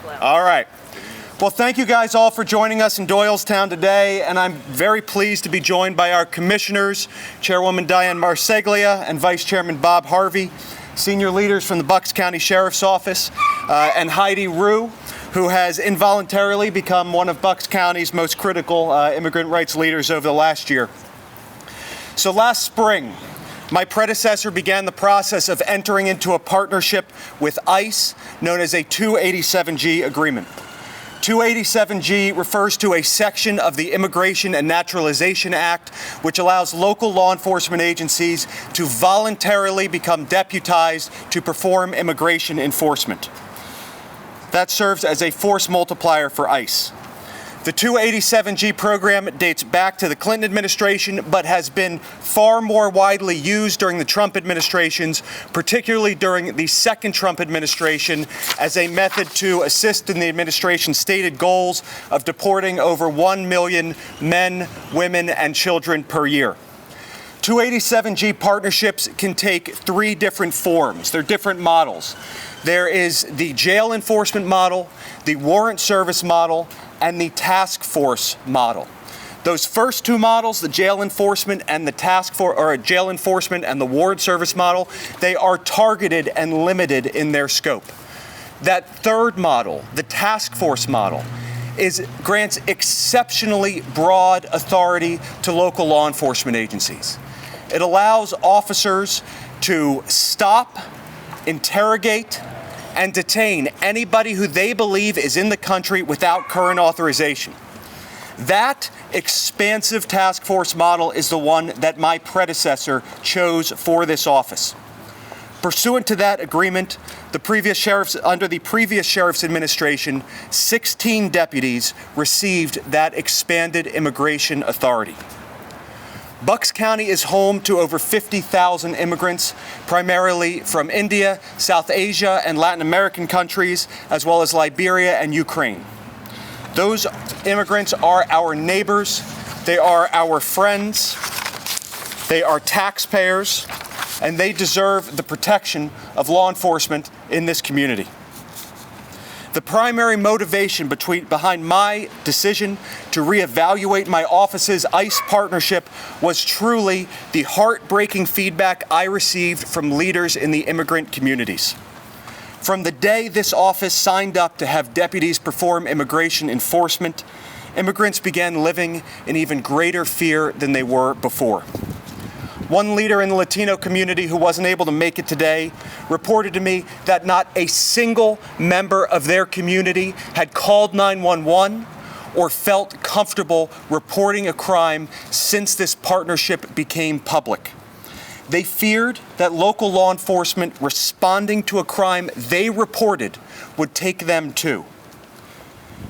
All right. Well, thank you guys all for joining us in Doylestown today, and I'm very pleased to be joined by our commissioners, Chairwoman Diane Marseglia and Vice Chairman Bob Harvey, senior leaders from the Bucks County Sheriff's Office, and Heidi Rue, who has involuntarily become one of Bucks County's most critical immigrant rights leaders over the last year. So last spring, my predecessor began the process of entering into a partnership with ICE, known as a 287G agreement. 287G refers to a section of the Immigration and Naturalization Act which allows local law enforcement agencies to voluntarily become deputized to perform immigration enforcement. That serves as a force multiplier for ICE. The 287G program dates back to the Clinton administration, but has been far more widely used during the Trump administrations, particularly during the second Trump administration, as a method to assist in the administration's stated goals of deporting over 1 million men, women, and children per year. 287G partnerships can take three different forms. They're different models. There is the jail enforcement model, the warrant service model, and the task force model. Those first two models, the jail enforcement and the jail enforcement and the warrant service model, they are targeted and limited in their scope. That third model, the task force model, grants exceptionally broad authority to local law enforcement agencies. It allows officers to stop, interrogate, and detain anybody who they believe is in the country without current authorization. That expansive task force model is the one that my predecessor chose for this office. Pursuant to that agreement, under the previous sheriff's administration, 16 deputies received that expanded immigration authority. Bucks County is home to over 50,000 immigrants, primarily from India, South Asia, and Latin American countries, as well as Liberia and Ukraine. Those immigrants are our neighbors, they are our friends, they are taxpayers, and they deserve the protection of law enforcement in this community. The primary motivation behind my decision to reevaluate my office's ICE partnership was truly the heartbreaking feedback I received from leaders in the immigrant communities. From the day this office signed up to have deputies perform immigration enforcement, immigrants began living in even greater fear than they were before. One leader in the Latino community who wasn't able to make it today reported to me that not a single member of their community had called 911 or felt comfortable reporting a crime since this partnership became public. They feared that local law enforcement responding to a crime they reported would take them too.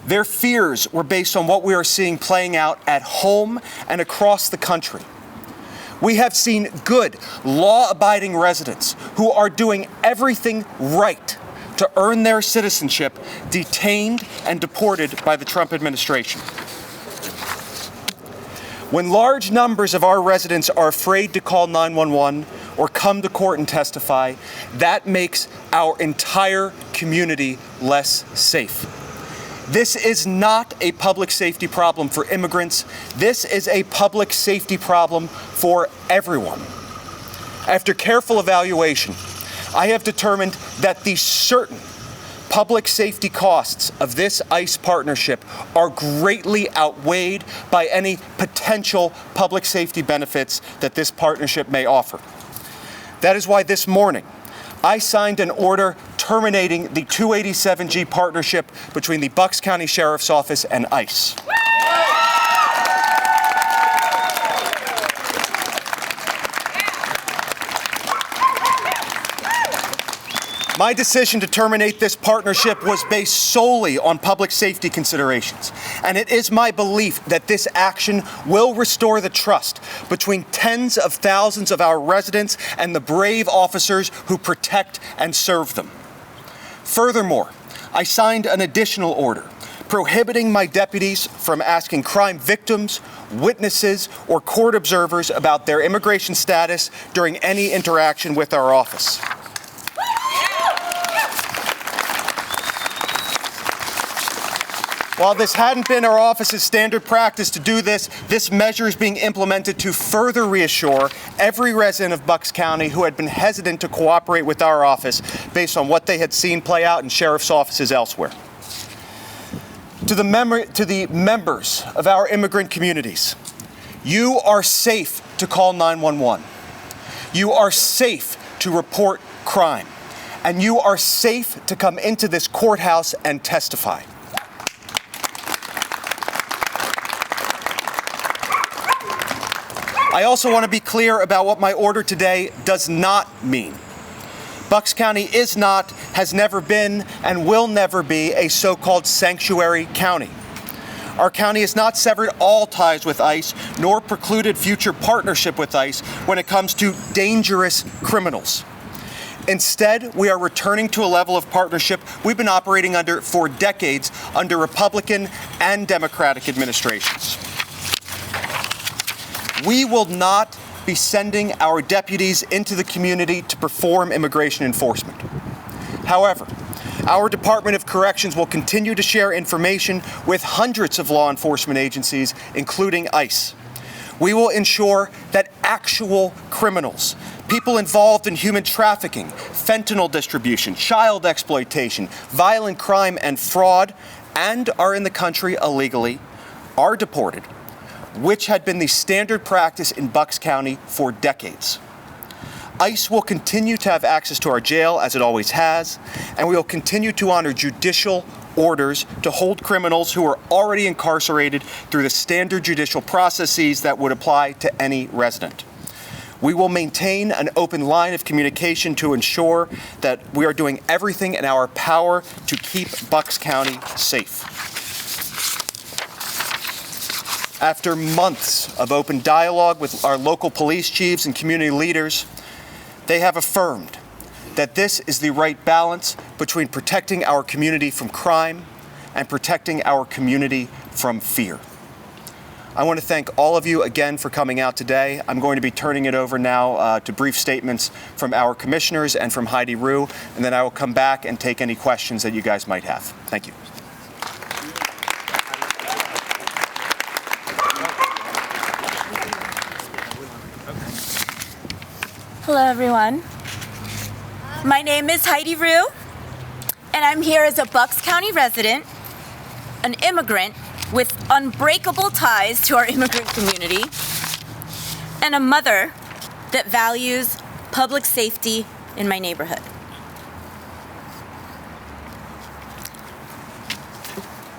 Their fears were based on what we are seeing playing out at home and across the country. We have seen good, law-abiding residents who are doing everything right to earn their citizenship detained and deported by the Trump administration. When large numbers of our residents are afraid to call 911 or come to court and testify, that makes our entire community less safe. This is not a public safety problem for immigrants. This is a public safety problem for everyone. After careful evaluation, I have determined that the certain public safety costs of this ICE partnership are greatly outweighed by any potential public safety benefits that this partnership may offer. That is why this morning, I signed an order terminating the 287G partnership between the Bucks County Sheriff's Office and ICE. My decision to terminate this partnership was based solely on public safety considerations, and it is my belief that this action will restore the trust between tens of thousands of our residents and the brave officers who protect and serve them. Furthermore, I signed an additional order prohibiting my deputies from asking crime victims, witnesses, or court observers about their immigration status during any interaction with our office. While this hadn't been our office's standard practice to do this, this measure is being implemented to further reassure every resident of Bucks County who had been hesitant to cooperate with our office based on what they had seen play out in sheriff's offices elsewhere. To the members of our immigrant communities, you are safe to call 911. You are safe to report crime. And you are safe to come into this courthouse and testify. I also want to be clear about what my order today does not mean. Bucks County is not, has never been, and will never be a so-called sanctuary county. Our county has not severed all ties with ICE, nor precluded future partnership with ICE when it comes to dangerous criminals. Instead, we are returning to a level of partnership we've been operating under for decades under Republican and Democratic administrations. We will not be sending our deputies into the community to perform immigration enforcement. However, our Department of Corrections will continue to share information with hundreds of law enforcement agencies, including ICE. We will ensure that actual criminals, people involved in human trafficking, fentanyl distribution, child exploitation, violent crime, and fraud, and are in the country illegally, are deported, which had been the standard practice in Bucks County for decades. ICE will continue to have access to our jail, as it always has, and we will continue to honor judicial orders to hold criminals who are already incarcerated through the standard judicial processes that would apply to any resident. We will maintain an open line of communication to ensure that we are doing everything in our power to keep Bucks County safe. After months of open dialogue with our local police chiefs and community leaders, they have affirmed that this is the right balance between protecting our community from crime and protecting our community from fear. I want to thank all of you again for coming out today. I'm going to be turning it over now to brief statements from our commissioners and from Heidi Rue, and then I will come back and take any questions that you guys might have. Thank you. Hello, everyone. My name is Heidi Rue, and I'm here as a Bucks County resident, an immigrant with unbreakable ties to our immigrant community, and a mother that values public safety in my neighborhood.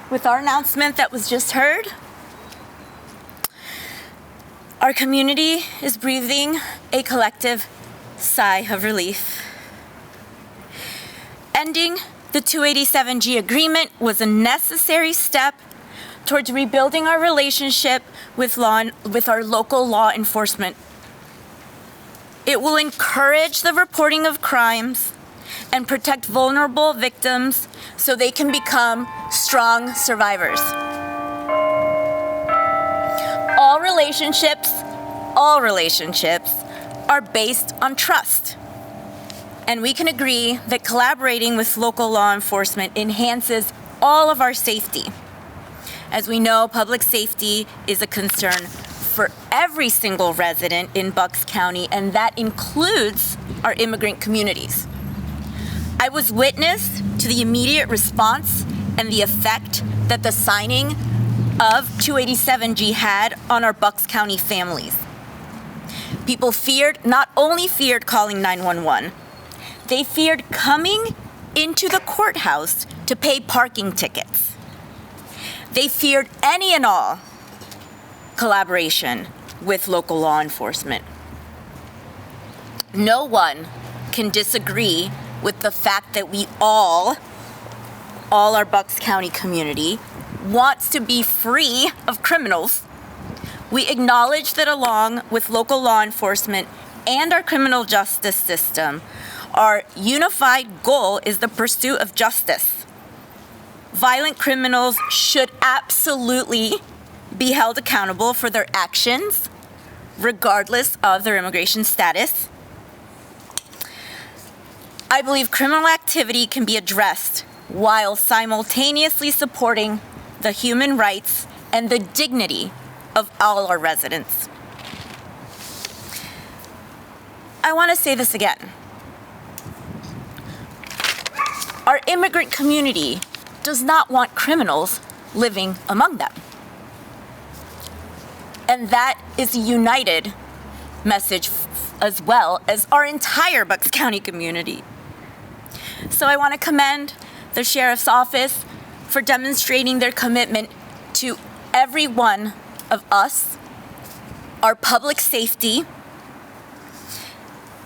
With our announcement that was just heard, our community is breathing a collective sigh of relief. Ending the 287G agreement was a necessary step towards rebuilding our relationship with our local law enforcement. It will encourage the reporting of crimes and protect vulnerable victims so they can become strong survivors. All relationships are based on trust. And we can agree that collaborating with local law enforcement enhances all of our safety. As we know, public safety is a concern for every single resident in Bucks County, and that includes our immigrant communities. I was witness to the immediate response and the effect that the signing of 287G had on our Bucks County families. People not only feared calling 911, they feared coming into the courthouse to pay parking tickets. They feared any and all collaboration with local law enforcement. No one can disagree with the fact that we all our Bucks County community, wants to be free of criminals. We acknowledge that along with local law enforcement and our criminal justice system, our unified goal is the pursuit of justice. Violent criminals should absolutely be held accountable for their actions, regardless of their immigration status. I believe criminal activity can be addressed while simultaneously supporting the human rights and the dignity of all our residents. I want to say this again. Our immigrant community does not want criminals living among them. And that is a united message as well as our entire Bucks County community. So I want to commend the Sheriff's Office for demonstrating their commitment to every one of us, our public safety,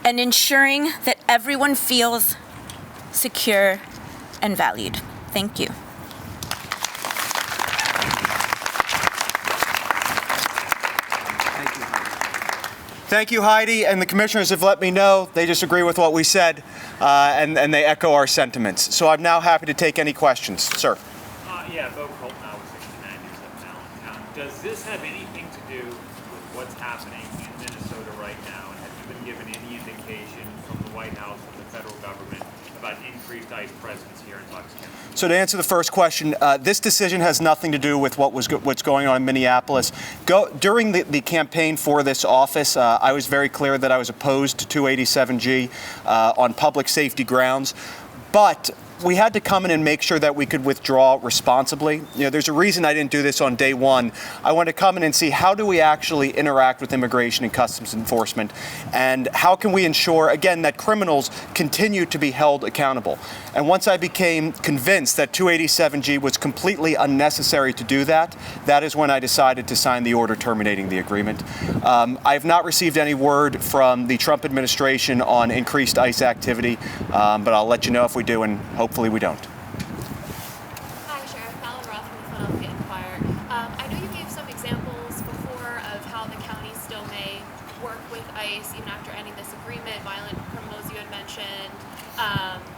and ensuring that everyone feels secure and valued. Thank you. Thank you, Heidi, and the commissioners have let me know they disagree with what we said, and they echo our sentiments. So I'm now happy to take any questions. Sir. Yeah, Bo Colton, I was 69 years of Allentown. Does this have anything to do with what's happening in Minnesota right now? And have you been given any indication from the White House or the federal government about increased ICE presence here in Bucks County? So to answer the first question, this decision has nothing to do with what's going on in Minneapolis. During the campaign for this office, I was very clear that I was opposed to 287G on public safety grounds, but we had to come in and make sure that we could withdraw responsibly. You know, there's a reason I didn't do this on day one. I want to come in and see how do we actually interact with immigration and customs enforcement, and how can we ensure, again, that criminals continue to be held accountable. And once I became convinced that 287G was completely unnecessary to do that, that is when I decided to sign the order terminating the agreement. I have not received any word from the Trump administration on increased ICE activity, but I'll let you know if we do, and hopefully we don't. Hi, Sheriff. Fallon Roth from the Philadelphia Inquirer. I know you gave some examples before of how the county still may work with ICE even after ending this agreement, violent criminals you had mentioned,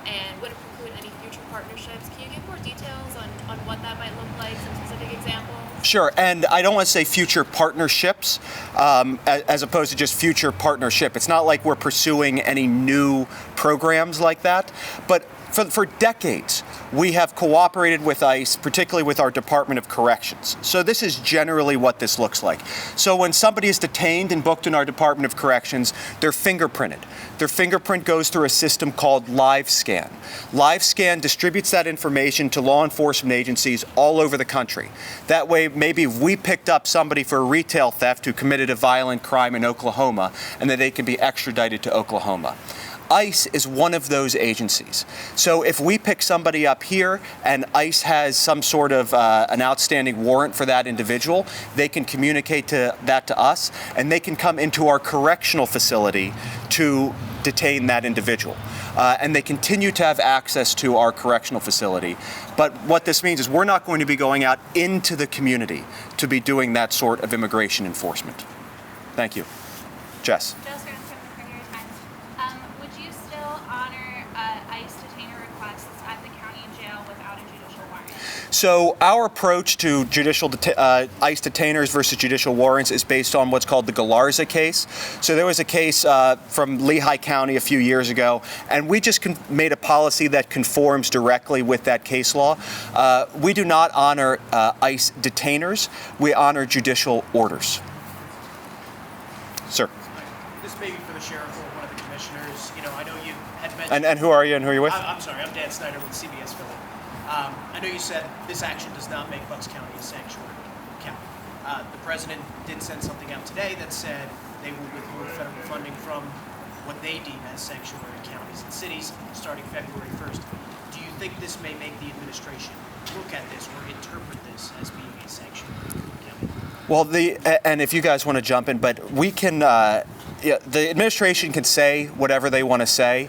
and wouldn't preclude any future partnerships. Can you give more details on what that might look like, some specific examples? Sure, and I don't want to say future partnerships as opposed to just future partnership. It's not like we're pursuing any new programs like that, but for decades, we have cooperated with ICE, particularly with our Department of Corrections. So this is generally what this looks like. So when somebody is detained and booked in our Department of Corrections, they're fingerprinted. Their fingerprint goes through a system called LiveScan. LiveScan distributes that information to law enforcement agencies all over the country. That way, maybe we picked up somebody for a retail theft who committed a violent crime in Oklahoma, and then they can be extradited to Oklahoma. ICE is one of those agencies. So if we pick somebody up here and ICE has some sort of an outstanding warrant for that individual, they can communicate that to us, and they can come into our correctional facility to detain that individual. And they continue to have access to our correctional facility. But what this means is we're not going to be going out into the community to be doing that sort of immigration enforcement. Thank you. Jess. Would you still honor ICE detainer requests at the county jail without a judicial warrant? So our approach to ICE detainers versus judicial warrants is based on what's called the Galarza case. So there was a case from Lehigh County a few years ago, and we just made a policy that conforms directly with that case law. We do not honor ICE detainers. We honor judicial orders. Sir. This may be for the sheriff or one of the commissioners. You know, I know you had mentioned... And who are you and who are you with? I'm sorry, I'm Dan Snyder with CBS Philly. I know you said this action does not make Bucks County a sanctuary county. The president did send something out today that said they will withhold federal funding from what they deem as sanctuary counties and cities starting February 1st. Do you think this may make the administration look at this or interpret this as being a sanctuary county? Well, and if you guys want to jump in, but we can, the administration can say whatever they want to say.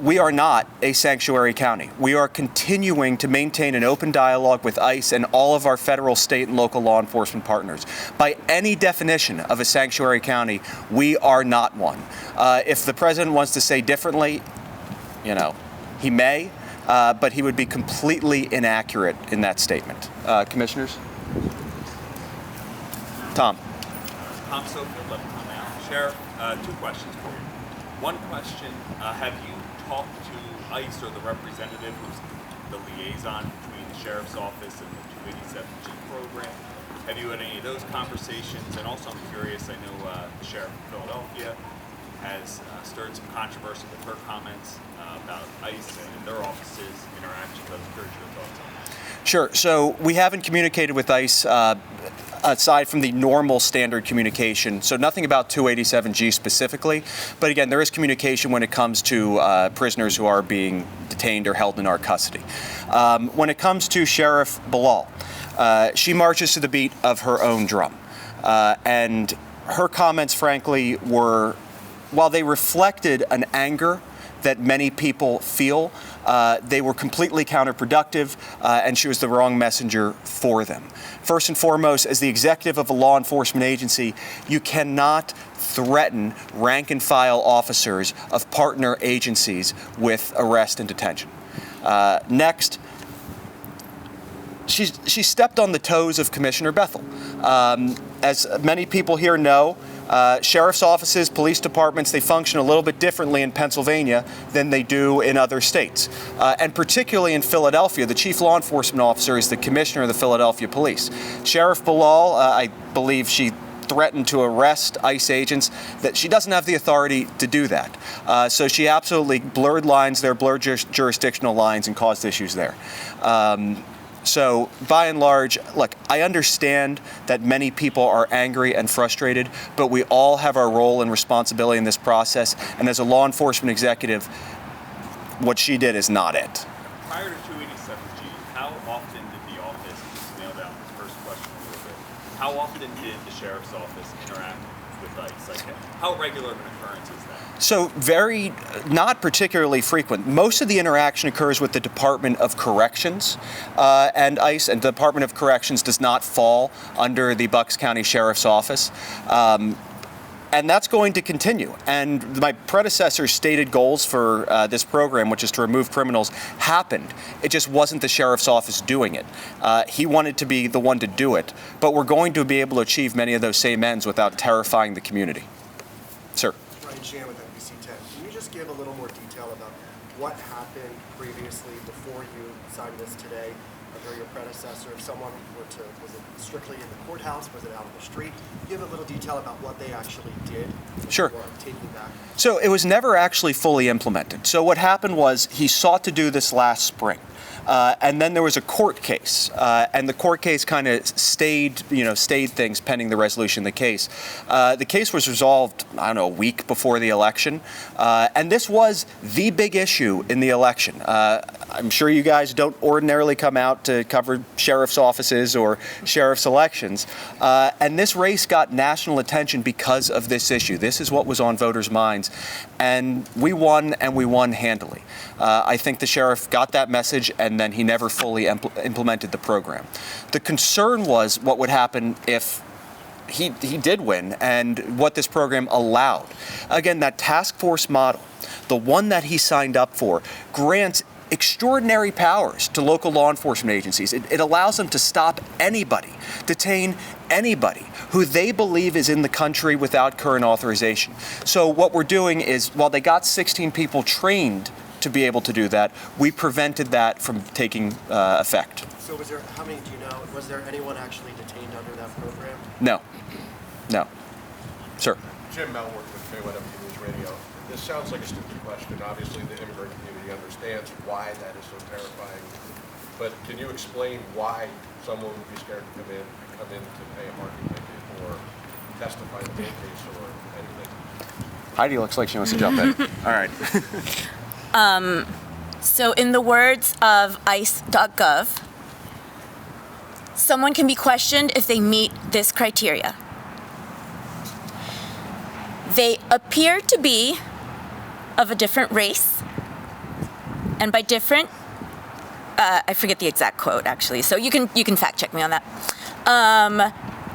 We are not a sanctuary county. We are continuing to maintain an open dialogue with ICE and all of our federal, state, and local law enforcement partners. By any definition of a sanctuary county, we are not one. If the president wants to say differently, you know, he may, but he would be completely inaccurate in that statement. Commissioners? Tom. Tom Sofield, Lebanon now. Sheriff, two questions for you. One question, have you talked to ICE or the representative who's the liaison between the Sheriff's Office and the 287G program. Have you had any of those conversations? And also, I'm curious, I know the Sheriff of Philadelphia has stirred some controversy with her comments about ICE and their offices' interactions. I'm curious your thoughts on that. Sure. So we haven't communicated with ICE aside from the normal standard communication. So nothing about 287G specifically. But again, there is communication when it comes to prisoners who are being detained or held in our custody. When it comes to Sheriff Bilal, she marches to the beat of her own drum. And her comments, frankly, were, while they reflected an anger that many people feel, they were completely counterproductive, and she was the wrong messenger for them. First and foremost, as the executive of a law enforcement agency, you cannot threaten rank and file officers of partner agencies with arrest and detention. Next, she stepped on the toes of Commissioner Bethel. As many people here know, sheriff's offices, police departments, they function a little bit differently in Pennsylvania than they do in other states. And particularly in Philadelphia, the chief law enforcement officer is the commissioner of the Philadelphia Police. Sheriff Bilal, I believe she threatened to arrest ICE agents, that she doesn't have the authority to do that. So she absolutely blurred lines there, blurred jurisdictional lines, and caused issues there. So by and large, look, I understand that many people are angry and frustrated, but we all have our role and responsibility in this process. And as a law enforcement executive, what she did is not it. Prior to 287G, how often did the office, just nail down this first question a little bit, how often did the Sheriff's Office interact with ICE? Like, how regular of an occurrence is that? So not particularly frequent. Most of the interaction occurs with the Department of Corrections and ICE, and the Department of Corrections does not fall under the Bucks County Sheriff's Office. And that's going to continue. And my predecessor's stated goals for this program, which is to remove criminals, happened. It just wasn't the Sheriff's Office doing it. He wanted to be the one to do it, but we're going to be able to achieve many of those same ends without terrifying the community. Sir. Ryan with NBC 10. Can you just give a little more detail about what happened previously before you signed this today under your predecessor? If someone were to, was it strictly in the courthouse? Was it out on the street? Give a little detail about what they actually did. Sure. Taking back. So it was never actually fully implemented. So what happened was he sought to do this last spring. And then there was a court case, and the court case kind of stayed things pending the resolution of the case. The case was resolved, I don't know, a week before the election, and this was the big issue in the election. I'm sure you guys don't ordinarily come out to cover sheriff's offices or sheriff's elections, and this race got national attention because of this issue. This is what was on voters' minds, and we won handily. I think the sheriff got that message, and then he never fully implemented the program. The concern was what would happen if he did win and what this program allowed. Again, that task force model, the one that he signed up for, grants extraordinary powers to local law enforcement agencies. It allows them to stop anybody, detain anybody who they believe is in the country without current authorization. So what we're doing is, while they got 16 people trained to be able to do that, we prevented that from taking effect. So was there, how many do you know, was there anyone actually detained under that program? No. Sir. Jim Melworth with KYW News Radio. This sounds like a stupid question. Obviously, the immigrant community understands why that is so terrifying. But can you explain why someone would be scared to come in to pay a parking ticket or testify in a court case or anything? Heidi looks like she wants to jump in. All right. So in the words of ICE.gov, someone can be questioned if they meet this criteria. They appear to be of a different race, and by different, I forget the exact quote actually, so you can fact check me on that.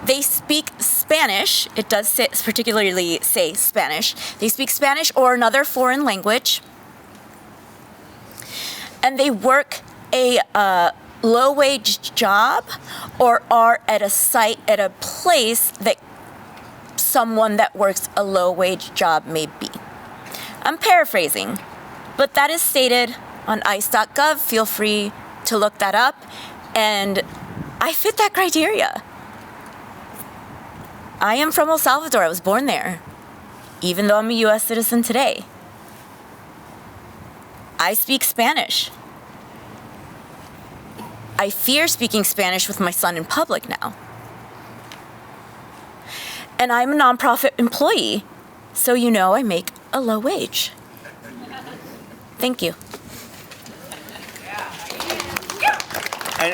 They speak Spanish. It does particularly say Spanish. They speak Spanish or another foreign language. And they work a low-wage job or are at a place that someone that works a low-wage job may be. I'm paraphrasing, but that is stated on ICE.gov. Feel free to look that up. And I fit that criteria. I am from El Salvador. I was born there, even though I'm a U.S. citizen today. I speak Spanish. I fear speaking Spanish with my son in public now. And I'm a nonprofit employee, so you know I make a low wage. Thank you.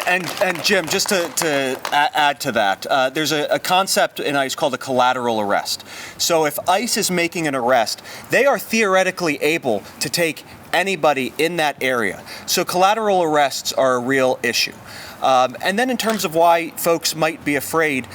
And Jim, just to add to that, there's a concept in ICE called a collateral arrest. So if ICE is making an arrest, they are theoretically able to take anybody in that area. So collateral arrests are a real issue. And then in terms of why folks might be afraid,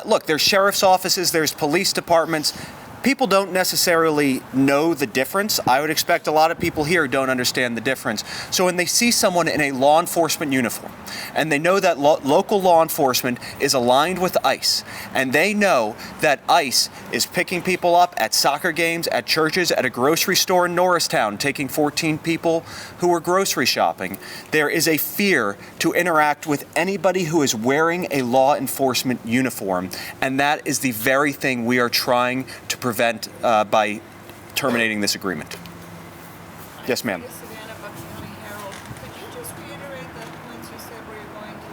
look, there's sheriff's offices, there's police departments. People don't necessarily know the difference. I would expect a lot of people here don't understand the difference. So when they see someone in a law enforcement uniform, and they know that local law enforcement is aligned with ICE, and they know that ICE is picking people up at soccer games, at churches, at a grocery store in Norristown, taking 14 people who were grocery shopping, there is a fear to interact with anybody who is wearing a law enforcement uniform. And that is the very thing we are trying to prevent by terminating this agreement. Yes, ma'am. Savannah, Bucks County Herald. Could you just reiterate the points you said where you're going to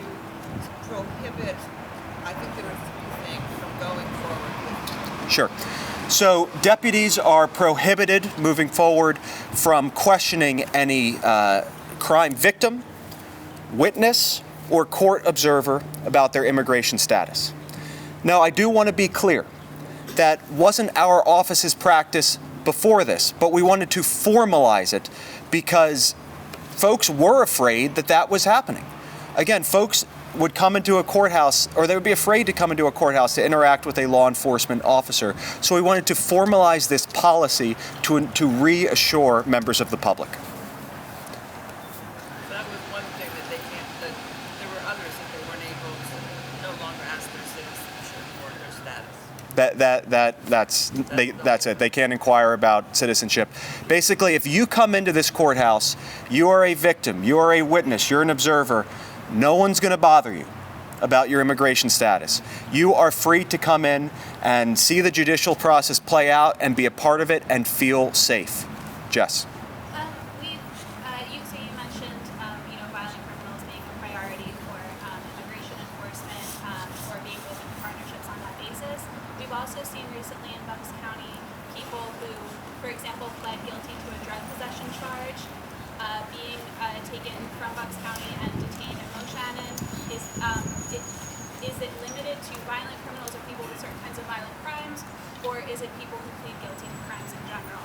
prohibit, I think there are 3 things, from going forward? Sure. So deputies are prohibited moving forward from questioning any crime victim, witness, or court observer about their immigration status. Now, I do want to be clear. That wasn't our office's practice before this, but we wanted to formalize it because folks were afraid that that was happening. Again, folks would come into a courthouse, or they would be afraid to come into a courthouse to interact with a law enforcement officer. So we wanted to formalize this policy to reassure members of the public. That was one thing that they can't, that there were others that they weren't able to no longer ask their citizenship or their status. That's it. They can't inquire about citizenship. Basically, if you come into this courthouse, you are a victim, you are a witness, you're an observer, no one's going to bother you about your immigration status. You are free to come in and see the judicial process play out and be a part of it and feel safe. Jess. You mentioned, violent criminals being a priority for immigration enforcement or being open to partnerships on that basis. We've also seen recently in Bucks County people who, for example, pled guilty to a drug possession charge being taken from Bucks County and detained at Moshannon. Is it limited to violent criminals or people with certain kinds of violent crimes, or is it people who plead guilty to crimes in general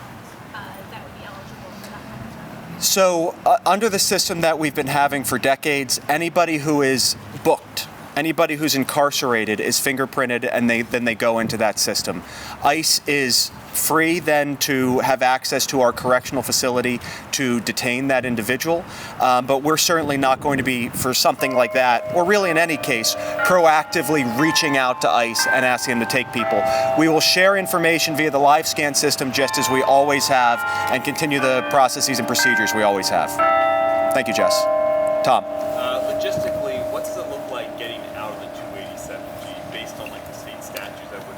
that would be eligible for that kind of charge? So under the system that we've been having for decades, anybody who is booked, anybody who's incarcerated is fingerprinted, and then they go into that system. ICE is free then to have access to our correctional facility to detain that individual, but we're certainly not going to be, for something like that, or really in any case, proactively reaching out to ICE and asking them to take people. We will share information via the live scan system just as we always have, and continue the processes and procedures we always have. Thank you, Jess. Tom. Logistically, what does it look like getting out of the 287G based on like the state statutes? I would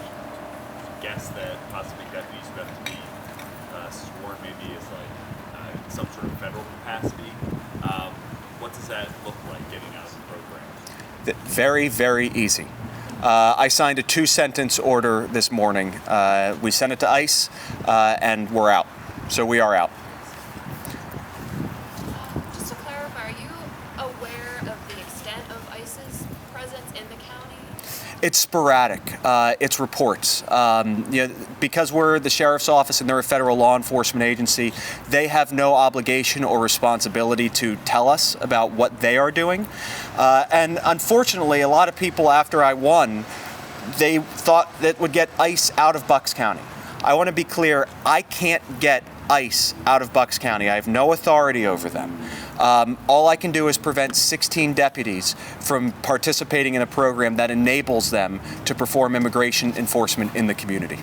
guess that possibly deputies would have to be sworn maybe as like some sort of federal capacity. What does that look like getting out of the program? Very, very easy. I signed a 2-sentence order this morning. We sent it to ICE, and we're out. So we are out. Just to clarify, are you aware of the extent of ICE's presence in the county? It's sporadic. It's reports. Because we're the sheriff's office and they're a federal law enforcement agency, they have no obligation or responsibility to tell us about what they are doing. And unfortunately, a lot of people after I won, they thought that would get ICE out of Bucks County. I want to be clear, I can't get ICE out of Bucks County. I have no authority over them. All I can do is prevent 16 deputies from participating in a program that enables them to perform immigration enforcement in the community.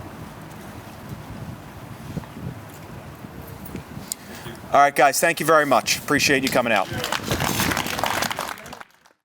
All right, guys, thank you very much. Appreciate you coming out.